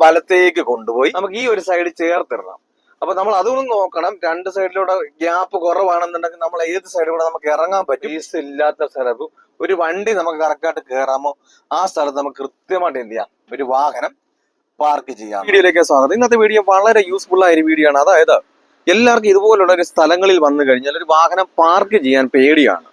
വലത്തേക്ക് കൊണ്ടുപോയി നമുക്ക് ഈ ഒരു സൈഡ് ചേർത്തിടണം. അപ്പൊ നമ്മൾ അതുകൊണ്ട് നോക്കണം, രണ്ട് സൈഡിലൂടെ ഗ്യാപ്പ് കുറവാണെന്നുണ്ടെങ്കിൽ നമ്മൾ ഏത് സൈഡിലൂടെ നമുക്ക് ഇറങ്ങാൻ പറ്റും. ഈസ് ഇല്ലാത്ത സ്ഥലത്ത് ഒരു വണ്ടി നമുക്ക് കറക്റ്റായിട്ട് കയറാമോ ആ സ്ഥലത്ത് നമുക്ക് കൃത്യമായിട്ട് എന്ത് ചെയ്യാം, ഒരു വാഹനം പാർക്ക് ചെയ്യാം. വീഡിയോയിലേക്ക് സ്വാഗതം. ഇന്നത്തെ വീഡിയോ വളരെ യൂസ്ഫുൾ ആയ ഒരു വീഡിയോ ആണ്. അതായത് എല്ലാവർക്കും ഇതുപോലുള്ള ഒരു സ്ഥലങ്ങളിൽ വന്നു കഴിഞ്ഞാൽ ഒരു വാഹനം പാർക്ക് ചെയ്യാൻ പേടിയാണ്.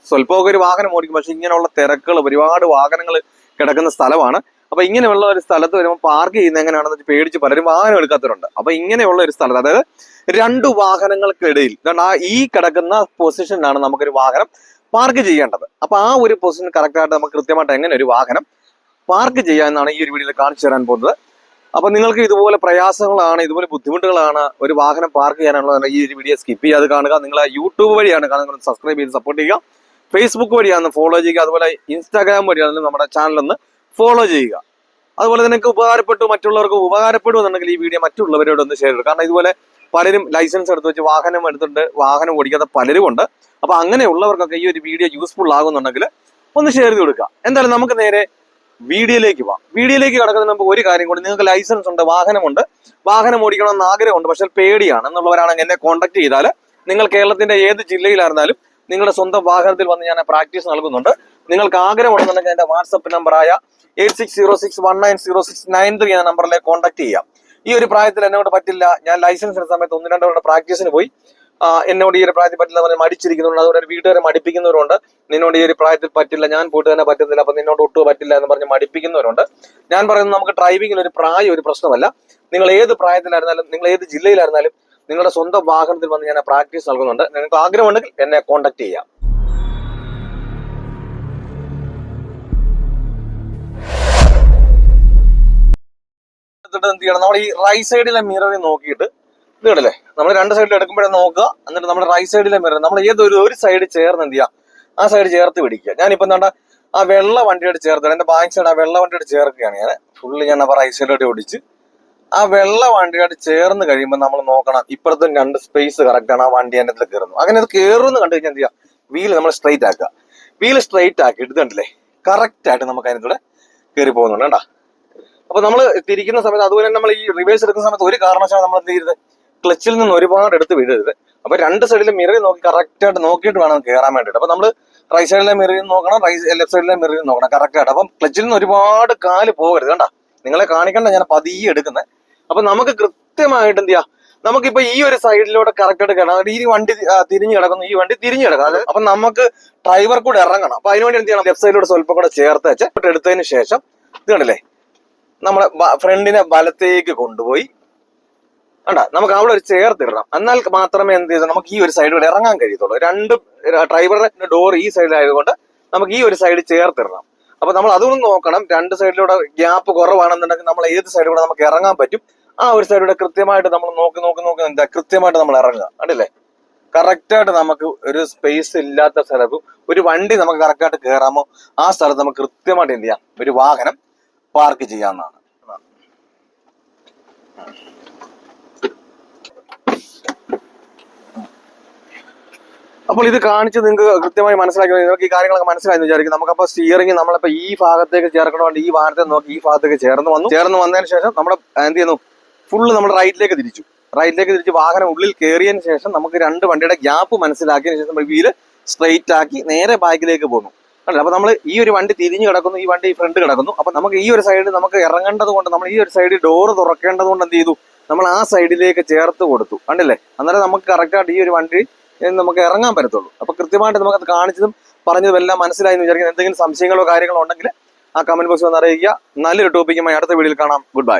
സ്വല്പമൊക്കെ ഒരു വാഹനം ഓടിക്കും, പക്ഷെ ഇങ്ങനെയുള്ള തിരക്കുകൾ ഒരുപാട് വാഹനങ്ങൾ കിടക്കുന്ന സ്ഥലമാണ്. അപ്പൊ ഇങ്ങനെയുള്ള ഒരു സ്ഥലത്ത് വരുമ്പോൾ പാർക്ക് ചെയ്യുന്ന എങ്ങനെയാണെന്ന് പേടിച്ച് പലരും വാഹനം എടുക്കാത്തവരുണ്ട്. അപ്പൊ ഇങ്ങനെയുള്ള ഒരു സ്ഥലത്ത്, അതായത് രണ്ട് വാഹനങ്ങൾക്കിടയിൽ ഈ കിടക്കുന്ന പൊസിഷനിലാണ് നമുക്കൊരു വാഹനം പാർക്ക് ചെയ്യേണ്ടത്. അപ്പൊ ആ ഒരു പൊസിഷൻ കറക്റ്റായിട്ട് നമുക്ക് കൃത്യമായിട്ട് എങ്ങനെ ഒരു വാഹനം പാർക്ക് ചെയ്യാമെന്നാണ് ഈ ഒരു വീഡിയോയിൽ കാണിച്ചു തരാൻ പോകുന്നത്. അപ്പൊ നിങ്ങൾക്ക് ഇതുപോലെ പ്രയാസങ്ങളാണ്, ഇതുപോലെ ബുദ്ധിമുട്ടുകളാണ് ഒരു വാഹനം പാർക്ക് ചെയ്യാനുള്ളത്, ഈ ഒരു വീഡിയോ സ്കിപ്പ് ചെയ്യാതെ കാണുക. നിങ്ങൾ യൂട്യൂബ് വഴിയാണ് കാണുന്നത്, സബ്സ്ക്രൈബ് ചെയ്ത് സപ്പോർട്ട് ചെയ്യുക. ഫേസ്ബുക്ക് വഴിയാണ് ഫോളോ ചെയ്യുക. അതുപോലെ ഇൻസ്റ്റാഗ്രാം വഴിയാണ് നമ്മുടെ ചാനലൊന്ന് ഫോളോ ചെയ്യുക. അതുപോലെ നിങ്ങൾക്ക് ഉപകാരപ്പെട്ടു, മറ്റുള്ളവർക്ക് ഉപകാരപ്പെടുമെന്നുണ്ടെങ്കിൽ ഈ വീഡിയോ മറ്റുള്ളവരോട് ഒന്ന് ഷെയർ ചെയ്യുക. കാരണം ഇതുപോലെ പലരും ലൈസൻസ് എടുത്ത് വെച്ച് വാഹനം എടുത്തിട്ട് വാഹനം ഓടിക്കാത്ത പലരും ഉണ്ട്. അപ്പൊ അങ്ങനെയുള്ളവർക്കൊക്കെ ഈ ഒരു വീഡിയോ യൂസ്ഫുൾ ആകുന്നുണ്ടെങ്കിൽ ഒന്ന് ഷെയർ ചെയ്ത് കൊടുക്കുക. എന്തായാലും നമുക്ക് നേരെ വീഡിയോയിലേക്ക് പോവാം. വീഡിയോയിലേക്ക് കിടക്കുന്നതിന് മുമ്പ് ഒരു കാര്യം കൂടി, നിങ്ങൾക്ക് ലൈസൻസ് ഉണ്ട്, വാഹനമുണ്ട്, വാഹനം ഓടിക്കണമെന്ന് ആഗ്രഹമുണ്ട്, പക്ഷെ പേടിയാണ് എന്നുള്ളവരാണെങ്കിൽ എന്നെ കോൺടാക്ട് ചെയ്താൽ നിങ്ങൾ കേരളത്തിന്റെ ഏത് ജില്ലയിലായിരുന്നാലും നിങ്ങളുടെ സ്വന്തം വാഹനത്തിൽ വന്ന് ഞാൻ പ്രാക്ടീസ് നൽകുന്നുണ്ട്. നിങ്ങൾക്ക് ആഗ്രഹമുണ്ടെന്നുണ്ടെങ്കിൽ എന്റെ വാട്സപ്പ് നമ്പറായ 8606190693 എന്ന നമ്പറിലേക്ക് കോൺടാക്ട് ചെയ്യാം. ഈ ഒരു പ്രായത്തിൽ എന്നോട് പറ്റില്ല, ഞാൻ ലൈസൻസ് എടുത്ത സമയത്ത് 1-2 തവണ പ്രാക്ടീസിന് പോയി, എന്നോട് ഈ ഒരു പ്രായത്തിൽ പറ്റില്ല പറഞ്ഞ് മടിച്ചിരിക്കുന്നുണ്ട്. അതുപോലെ വീട്ടുകാരെ മടിപ്പിക്കുന്നവരുണ്ട്. നിന്നോട് ഈ ഒരു പ്രായത്തിൽ പറ്റില്ല, ഞാൻ പോയിട്ട് തന്നെ പറ്റുന്നില്ല, അപ്പൊ നിന്നോട് ഒട്ടും പറ്റില്ല എന്ന് പറഞ്ഞ് മടിപ്പിക്കുന്നവരുണ്ട്. ഞാൻ പറയുന്നത് നമുക്ക് ഡ്രൈവിംഗിൽ ഒരു പ്രായം ഒരു പ്രശ്നമല്ല. നിങ്ങൾ ഏത് പ്രായത്തിലായിരുന്നാലും, നിങ്ങൾ ഏത് ജില്ലയിലായിരുന്നാലും നിങ്ങളുടെ സ്വന്തം വാഹനത്തിൽ വന്ന് ഞാൻ പ്രാക്ടീസ് നൽകുന്നുണ്ട്. നിങ്ങൾക്ക് ആഗ്രഹമുണ്ടെങ്കിൽ എന്നെ കോൺടാക്ട് ചെയ്യാം. എന്ത് ചെയ്യണം, നമ്മൾ ഈ റൈറ്റ് സൈഡിലെ മിററിൽ നോക്കിയിട്ട് ഇത് കണ്ടല്ലേ, നമ്മൾ രണ്ട് സൈഡിൽ എടുക്കുമ്പോഴേ നോക്കുക. എന്നിട്ട് നമ്മുടെ റൈറ്റ് സൈഡിലെ മിറർ നമ്മൾ ഏതൊരു സൈഡ് ചേർന്ന് എന്ത് ചെയ്യുക, ആ സൈഡ് ചേർത്ത് പിടിക്കുക. ഞാനിപ്പോ എന്താ ആ വെള്ള വണ്ടിയോട് ചേർത്ത്, എന്റെ ബാക്ക് സൈഡ് ആ വെള്ള വണ്ടിയോട് ചേർക്കുകയാണ് ഞാൻ. ഫുള്ള് ഞാൻ അപ്പൊ റൈറ്റ് സൈഡിലോട്ട് ഓടിച്ച് ആ വെള്ള വണ്ടിയോട് ചേർന്ന് കഴിയുമ്പോൾ നമ്മൾ നോക്കണം ഇപ്പുറത്തും രണ്ട് സ്പേസ് കറക്റ്റ് ആണ്, ആ വണ്ടി അതിൻ്റെ അതിൽ കയറുന്നു. അങ്ങനെ അത് കയറുമെന്ന് കണ്ടു കഴിഞ്ഞാൽ എന്ത് ചെയ്യുക, വീല് നമ്മൾ സ്ട്രൈറ്റ് ആക്കുക. വീല് സ്ട്രൈറ്റ് ആക്കി എടുത്തിട്ടില്ലേ, കറക്റ്റ് ആയിട്ട് നമുക്ക് അതിനകത്തൂടെ കയറി പോകുന്നുണ്ട് കേട്ടാ. അപ്പൊ നമ്മൾ തിരിക്കുന്ന സമയത്ത്, അതുപോലെ തന്നെ നമ്മൾ ഈ റിവേഴ്സ് എടുക്കുന്ന സമയത്ത് ഒരു കാരണവശാലും നമ്മൾ എന്ത് ചെയ്യരുത്, ക്ലച്ചിൽ നിന്ന് ഒരുപാട് എടുത്ത് വീഴരുത്. അപ്പൊ രണ്ട് സൈഡിലെ മിററിൽ നോക്കി കറക്റ്റ് ആയിട്ട് നോക്കിയിട്ട് വേണം കയറാൻ വേണ്ടിയിട്ട്. അപ്പൊ നമ്മൾ റൈറ്റ് സൈഡിലെ മിററിൽ നോക്കണം, ലെഫ്റ്റ് സൈഡിലെ മിററിൽ നോക്കണം കറക്റ്റ് ആയിട്ട്. അപ്പം ക്ലച്ചിൽ നിന്ന് ഒരുപാട് കാല് പോകരുത് കണ്ടാ. നിങ്ങളെ കാണിക്കണ്ട, ഞാൻ പതിയെ എടുക്കുന്നത്. അപ്പൊ നമുക്ക് കൃത്യമായിട്ട് എന്ത് ചെയ്യാം, നമുക്കിപ്പോ ഈ ഒരു സൈഡിലൂടെ കറക്റ്റ് ആയിട്ട് കിടക്കണം. ഈ വണ്ടി തിരിഞ്ഞു കിടക്കുന്നു, ഈ വണ്ടി തിരിഞ്ഞു കിടക്കണം. അപ്പൊ നമുക്ക് ഡ്രൈവർ കൂടെ ഇറങ്ങണം. അപ്പൊ അതിനുവേണ്ടി എന്ത് ചെയ്യണം, ലെഫ്റ്റ് സൈഡിലൂടെ സ്വല്പം കൂടെ ചേർത്ത് വെച്ച് എടുത്തതിന് ശേഷം ഇത് കണ്ടില്ലേ, നമ്മളെ ഫ്രണ്ടിനെ വലത്തേക്ക് കൊണ്ടുപോയി കണ്ടാ നമുക്ക് അവിടെ ഒരു ചേർത്തിടണം. എന്നാൽ മാത്രമേ എന്ത് ചെയ്താൽ നമുക്ക് ഈ ഒരു സൈഡിലൂടെ ഇറങ്ങാൻ കഴിയത്തുള്ളൂ. രണ്ട് ഡ്രൈവറുടെ ഡോർ ഈ സൈഡിലായതുകൊണ്ട് നമുക്ക് ഈ ഒരു സൈഡ് ചേർത്തിടണം. അപ്പൊ നമ്മൾ അതുകൊണ്ട് നോക്കണം, രണ്ട് സൈഡിലൂടെ ഗ്യാപ്പ് കുറവാണെന്നുണ്ടെങ്കിൽ നമ്മൾ ഏത് സൈഡിലൂടെ നമുക്ക് ഇറങ്ങാൻ പറ്റും ആ ഒരു സൈഡിലൂടെ കൃത്യമായിട്ട് നമ്മൾ നോക്കി എന്താ കൃത്യമായിട്ട് നമ്മൾ ഇറങ്ങുക. കണ്ടില്ലേ, കറക്റ്റായിട്ട് നമുക്ക് ഒരു സ്പേസ് ഇല്ലാത്ത സ്ഥലത്ത് ഒരു വണ്ടി നമുക്ക് കറക്റ്റായിട്ട് കയറാമോ ആ സ്ഥലത്ത് നമുക്ക് കൃത്യമായിട്ട് എന്ത് ചെയ്യാം, ഒരു വാഹനം പാർക്ക് ചെയ്യാവുന്നതാണ്. അപ്പോൾ ഇത് കാണിച്ച് നിങ്ങൾക്ക് കൃത്യമായി മനസ്സിലാക്കി, നിങ്ങൾക്ക് ഈ കാര്യങ്ങളൊക്കെ മനസ്സിലായെന്ന് വിചാരിക്കും. നമുക്കപ്പോൾ സ്റ്റിയറിംഗ് നമ്മളിപ്പോൾ ഈ ഭാഗത്തേക്ക് ചേർക്കണമെങ്കിൽ ഈ വാഹനത്തെ നോക്കി ഈ ഭാഗത്തേക്ക് ചേർന്ന് വന്നതിന് ശേഷം നമ്മുടെ എന്ത് ചെയ്യുന്നു, ഫുള്ള് നമ്മൾ റൈറ്റിലേക്ക് തിരിച്ച് വാഹനം ഉള്ളിൽ കയറിയതിന് ശേഷം നമുക്ക് രണ്ട് വണ്ടിയുടെ ഗ്യാപ്പ് മനസ്സിലാക്കിയതിന് ശേഷം നമ്മൾ വീല് സ്ട്രെയിറ്റ് ആക്കി നേരെ ബാക്കിലേക്ക് പോകുന്നു. അപ്പൊ നമ്മൾ ഈ ഒരു വണ്ടി തിരിഞ്ഞു കിടക്കുന്നു, ഈ വണ്ടി ഫ്രണ്ട് കിടക്കുന്നു. അപ്പൊ നമുക്ക് ഈ ഒരു സൈഡ് നമുക്ക് ഇറങ്ങേണ്ടത് കൊണ്ട് നമ്മൾ ഈ ഒരു സൈഡിൽ ഡോറ് തുറക്കേണ്ടത് കൊണ്ട് എന്ത് ചെയ്തു, നമ്മൾ ആ സൈഡിലേക്ക് ചേർത്ത് കൊടുത്തു. കണ്ടില്ലേ, അന്നേരം നമുക്ക് കറക്റ്റായിട്ട് ഈ ഒരു വണ്ടി നമുക്ക് ഇറങ്ങാൻ പറ്റത്തുള്ളൂ. അപ്പൊ കൃത്യമായിട്ട് നമുക്കത് കാണിച്ചതും പറഞ്ഞതും എല്ലാം മനസ്സിലായി എന്ന് വിചാരിക്കുന്നത്. എന്തെങ്കിലും സംശയങ്ങളോ കാര്യങ്ങളോ ഉണ്ടെങ്കിൽ ആ കമന്റ് ബോക്സിൽ വന്ന് അറിയിക്കുക. നല്ലൊരു ടോപ്പിക്കുമായി അടുത്ത വീഡിയോയിൽ കാണാം. Good bye.